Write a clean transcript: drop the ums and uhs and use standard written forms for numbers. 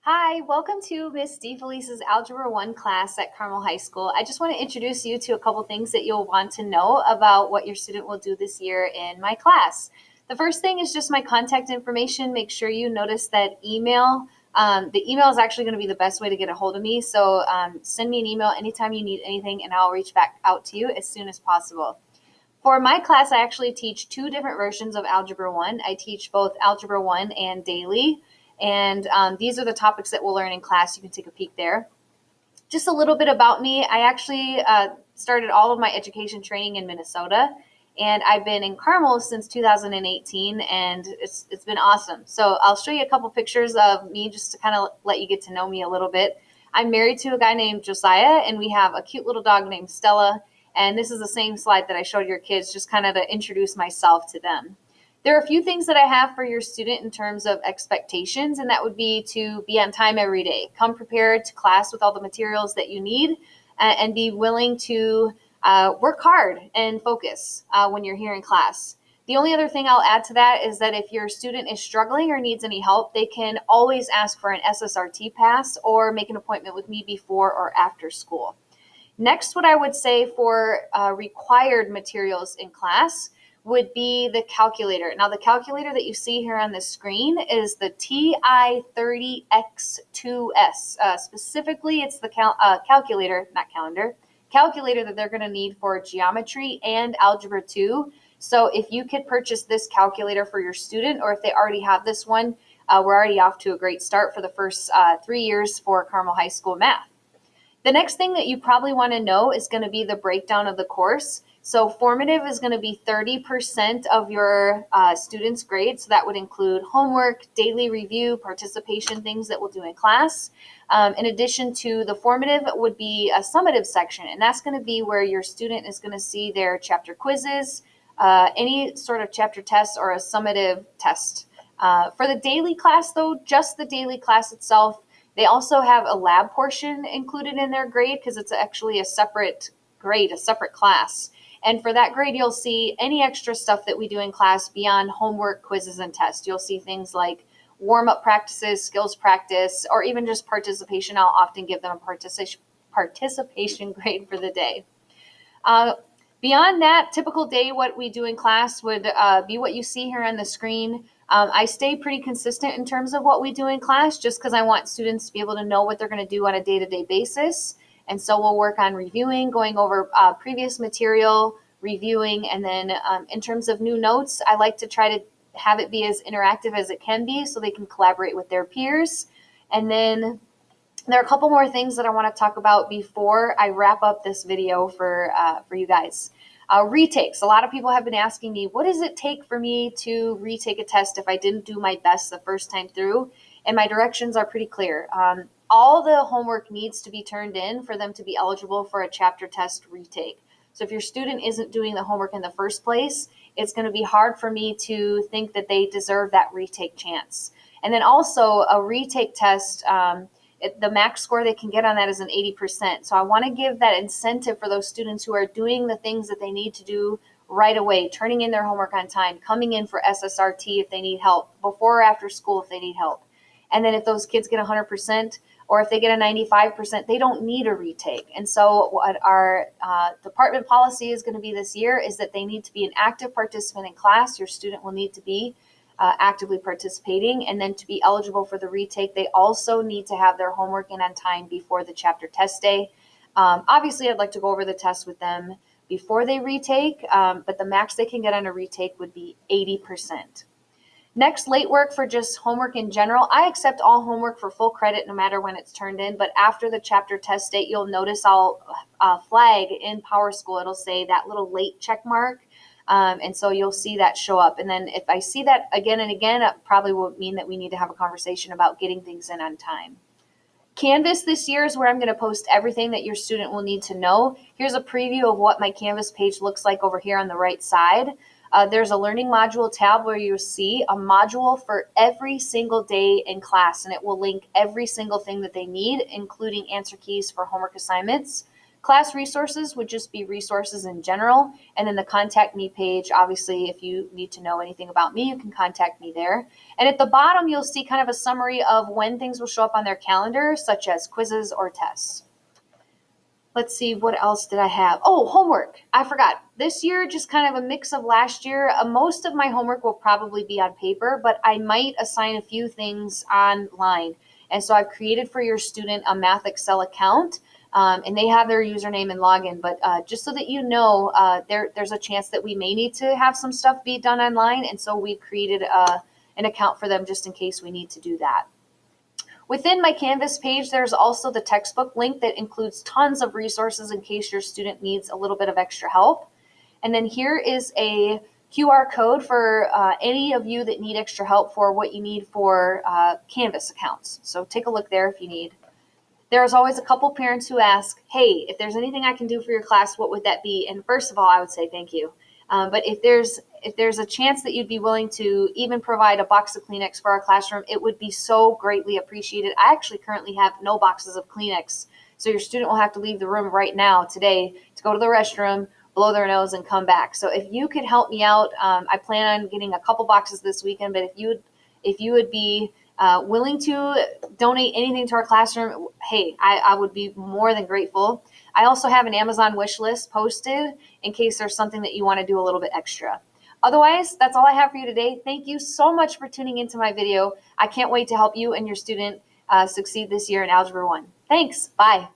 Hi, welcome to Miss DeFelice's Algebra 1 class at Carmel High School. I just want to introduce you to a couple things that you'll want to know about what your student will do this year in my class. The first thing is just my contact information. Make sure you notice that email. The email is actually going to be the best way to get a hold of me, so send me an email anytime you need anything and I'll reach back out to you as soon as possible. For my class, I actually teach two different versions of Algebra 1. I teach both Algebra 1 and daily. And these are the topics that we'll learn in class. You can take a peek there. Just a little bit about me. I actually started all of my education training in Minnesota, and I've been in Carmel since 2018, and it's been awesome. So I'll show you a couple pictures of me just to kind of let you get to know me a little bit. I'm married to a guy named Josiah, and we have a cute little dog named Stella, and this is the same slide that I showed your kids, just kind of to introduce myself to them. There are a few things that I have for your student in terms of expectations, and that would be to be on time every day. Come prepared to class with all the materials that you need, and be willing to work hard and focus when you're here in class. The only other thing I'll add to that is that if your student is struggling or needs any help, they can always ask for an SSRT pass or make an appointment with me before or after school. Next, what I would say for required materials in class would be the calculator. Now, the calculator that you see here on the screen is the TI-30X2S. Specifically, it's the calculator that they're going to need for geometry and Algebra 2. So if you could purchase this calculator for your student, or if they already have this one, we're already off to a great start for the first 3 years for Carmel High School math. The next thing that you probably want to know is going to be the breakdown of the course. So formative is going to be 30% of your student's grade. So that would include homework, daily review, participation, things that we'll do in class. In addition to the formative would be a summative section. And that's going to be where your student is going to see their chapter quizzes, any sort of chapter test or a summative test. For the daily class, though, just the daily class itself, they also have a lab portion included in their grade because it's actually a separate grade, a separate class. And for that grade, you'll see any extra stuff that we do in class beyond homework, quizzes, and tests. You'll see things like warm-up practices, skills practice, or even just participation. I'll often give them a participation grade for the day. Beyond that, typical day, what we do in class would be what you see here on the screen. I stay pretty consistent in terms of what we do in class just because I want students to be able to know what they're going to do on a day-to-day basis. And so we'll work on reviewing, going over previous material, reviewing, and then in terms of new notes, I like to try to have it be as interactive as it can be so they can collaborate with their peers. And then there are a couple more things that I want to talk about before I wrap up this video for you guys. Retakes. A lot of people have been asking me, what does it take for me to retake a test if I didn't do my best the first time through? And my directions are pretty clear. All the homework needs to be turned in for them to be eligible for a chapter test retake. So if your student isn't doing the homework in the first place, it's going to be hard for me to think that they deserve that retake chance. And then also a retake test, the max score they can get on that is an 80%. So I want to give that incentive for those students who are doing the things that they need to do right away, turning in their homework on time, coming in for SSRT if they need help, before or after school if they need help. And then if those kids get 100%, or if they get a 95%, they don't need a retake. And so what our department policy is going to be this year is that they need to be an active participant in class. Your student will need to be actively participating. And then to be eligible for the retake, they also need to have their homework in on time before the chapter test day. Obviously, I'd like to go over the test with them before they retake, but the max they can get on a retake would be 80%. Next, late work for just homework in general. I accept all homework for full credit no matter when it's turned in, but after the chapter test date, you'll notice I'll flag in PowerSchool. It'll say that little late check mark, and so you'll see that show up. And then if I see that again and again, it probably will mean that we need to have a conversation about getting things in on time. Canvas this year is where I'm going to post everything that your student will need to know. Here's a preview of what my Canvas page looks like over here on the right side. There's a learning module tab where you'll see a module for every single day in class, and it will link every single thing that they need, including answer keys for homework assignments, Class resources would just be resources in general. And then the contact me page, obviously, if you need to know anything about me, you can contact me there. And at the bottom, you'll see kind of a summary of when things will show up on their calendar, such as quizzes or tests. Let's see, what else did I have? Oh, homework. I forgot. This year, just kind of a mix of last year. Most of my homework will probably be on paper, but I might assign a few things online. And so I've created for your student a Math Excel account, and they have their username and login. But just so that you know, there's a chance that we may need to have some stuff be done online. And so we've created an account for them just in case we need to do that. Within my Canvas page, there's also the textbook link that includes tons of resources in case your student needs a little bit of extra help. And then here is a QR code for any of you that need extra help for what you need for Canvas accounts. So take a look there if you need. There's always a couple parents who ask, hey, if there's anything I can do for your class, what would that be? And first of all, I would say thank you. But if there's a chance that you'd be willing to even provide a box of Kleenex for our classroom, it would be so greatly appreciated. I actually currently have no boxes of Kleenex, so your student will have to leave the room right now today to go to the restroom, blow their nose, and come back. So if you could help me out, I plan on getting a couple boxes this weekend, but if you would be willing to donate anything to our classroom, hey, I would be more than grateful. I also have an Amazon wish list posted in case there's something that you want to do a little bit extra. Otherwise, that's all I have for you today. Thank you so much for tuning into my video. I can't wait to help you and your student succeed this year in Algebra 1. Thanks. Bye.